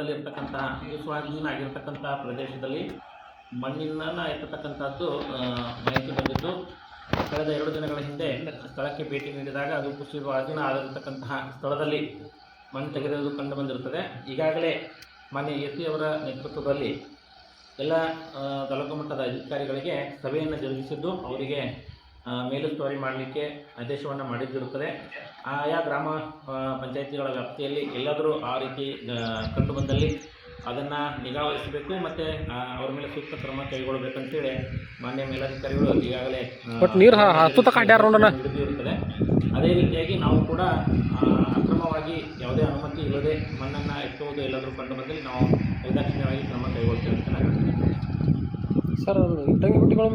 ಭಾಗದಲ್ಲಿ ಇರ್ತಕ್ಕಂಥ ಸ್ವಾಧೀನ ಆಗಿರ್ತಕ್ಕಂಥ ಪ್ರದೇಶದಲ್ಲಿ ಮಣ್ಣಿನ ಎತ್ತತಕ್ಕಂಥದ್ದು ಮಾಹಿತಿ ಬಂದಿದ್ದು, ಕಳೆದ 2 ದಿನಗಳ ಹಿಂದೆ ಸ್ಥಳಕ್ಕೆ ಭೇಟಿ ನೀಡಿದಾಗ ಅದು ಸ್ವಾಧೀನ ಆಗಿರತಕ್ಕಂತಹ ಸ್ಥಳದಲ್ಲಿ ಮಣ್ಣು ತೆಗೆದಿರುವುದು ಕಂಡು ಬಂದಿರುತ್ತದೆ. ಈಗಾಗಲೇ ಮಾನ್ಯ ಎಸ್ ಪಿ ಅವರ ನೇತೃತ್ವದಲ್ಲಿ ಎಲ್ಲ ತಾಲೂಕು ಮಟ್ಟದ ಅಧಿಕಾರಿಗಳಿಗೆ ಸಭೆಯನ್ನು ಜರುಗಿಸಿದ್ದು, ಅವರಿಗೆ ಮೇಲುಸ್ತುವಾರಿ ಮಾಡಲಿಕ್ಕೆ ಆದೇಶವನ್ನು ಮಾಡಿದ್ದಿರುತ್ತದೆ. ಆಯಾ ಗ್ರಾಮ ಪಂಚಾಯಿತಿಗಳ ವ್ಯಾಪ್ತಿಯಲ್ಲಿ ಎಲ್ಲಾದರೂ ಆ ರೀತಿ ಕಂಡು ಬಂದಲ್ಲಿ ಅದನ್ನು ನಿಗಾ ವಹಿಸಬೇಕು ಮತ್ತು ಅವ್ರ ಮೇಲೆ ಸೂಕ್ತ ಕ್ರಮ ಕೈಗೊಳ್ಳಬೇಕಂತೇಳಿ ಮಾನ್ಯ ಮೇಲಧಿಕಾರಿಗಳು ಈಗಾಗಲೇ ಹಿಡಿದಿರುತ್ತದೆ. ಅದೇ ರೀತಿಯಾಗಿ ನಾವು ಕೂಡ ಅಕ್ರಮವಾಗಿ ಯಾವುದೇ ಅನುಮತಿ ಇಲ್ಲದೆ ಮಣ್ಣನ್ನು ಎತ್ತುವುದು ಎಲ್ಲಾದರೂ ಕಂಡು ಬಂದಲ್ಲಿ ನಾವು ನಿರ್ದಾಕ್ಷಿಣ್ಯವಾಗಿ ಕ್ರಮ ಕೈಗೊಳ್ತೇವೆ ಅಂತ ನಾನು ಹೇಳ್ತೀನಿ. ಸರ್, ಟಂಗಿ ಬಟ್ಟಿಗಳ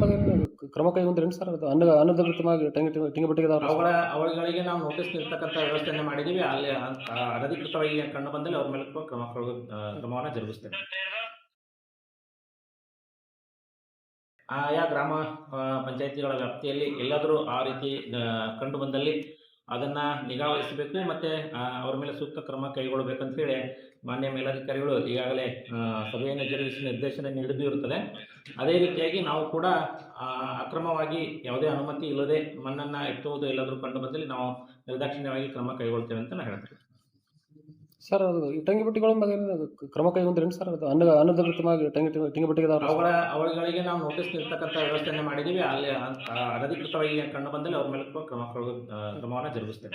ಕ್ರಮ ಕೈಗೊಂಡ್ರೇನು ಸರ್? ಅದು ಅನಧಿಕೃತವಾಗಿ ಟಂಗಿ ಬಟ್ಟಿಗೆ ಅವುಗಳಿಗೆ ನಾವು ನೋಟಿಸ್ ನೀಡ್ತಕ್ಕಂಥ ವ್ಯವಸ್ಥೆಯನ್ನು ಮಾಡಿದ್ದೀವಿ. ಅಲ್ಲಿ ಅನಧಿಕೃತವಾಗಿ ಕಂಡು ಬಂದಲ್ಲಿ ಅವ್ರ ಮೇಲೆ ಕ್ರಮವನ್ನು ಜರುಗಿಸ್ತೇವೆ. ಆಯಾ ಗ್ರಾಮ ಪಂಚಾಯಿತಿಗಳ ವ್ಯಾಪ್ತಿಯಲ್ಲಿ ಎಲ್ಲಾದರೂ ಆ ರೀತಿ ಕಂಡು ಬಂದಲ್ಲಿ ಅದನ್ನು ನಿಗಾ ವಹಿಸಬೇಕು ಮತ್ತು ಅವ್ರ ಮೇಲೆ ಸೂಕ್ತ ಕ್ರಮ ಕೈಗೊಳ್ಳಬೇಕಂತೇಳಿ ಮಾನ್ಯ ಮೇಲಧಿಕಾರಿಗಳು ಈಗಾಗಲೇ ಸಭೆಯನ್ನು ಜರುಗಿಸಿ ನಿರ್ದೇಶನ ನೀಡಿರುತ್ತದೆ. ಅದೇ ರೀತಿಯಾಗಿ ನಾವು ಕೂಡ ಅಕ್ರಮವಾಗಿ ಯಾವುದೇ ಅನುಮತಿ ಇಲ್ಲದೆ ಮಣ್ಣನ್ನು ಎತ್ತುವುದು ಎಲ್ಲಾದರೂ ಕಂಡು ಬಂದಲ್ಲಿ ನಾವು ನಿರ್ದಾಕ್ಷಿಣ್ಯವಾಗಿ ಕ್ರಮ ಕೈಗೊಳ್ತೇವೆ ಅಂತ ನಾನು ಹೇಳ್ತೀನಿ. ಸರ್, ಅದು ಟಂಗಿ ಬಟ್ಟಿಗಳ ಕ್ರಮ ಕೈಗೊಂಡ್ರೇನು ಸರ್? ಅದು ಅನಧಿಕೃತವಾಗಿ ಟಂಗಿ ಬಟ್ಟಿಗೆ ಅವುಗಳಿಗೆ ನಾವು ನೋಟಿಸ್ ನೀಡ್ತಕ್ಕಂಥ ವ್ಯವಸ್ಥೆಯನ್ನು ಮಾಡಿದ್ದೀವಿ. ಅಲ್ಲಿ ಅನಧಿಕೃತವಾಗಿ ಕಂಡು ಬಂದಲ್ಲಿ ಅವ್ರ ಮೇಲೆ ಕ್ರಮವನ್ನು ಜರುಗಿಸ್ತೇವೆ.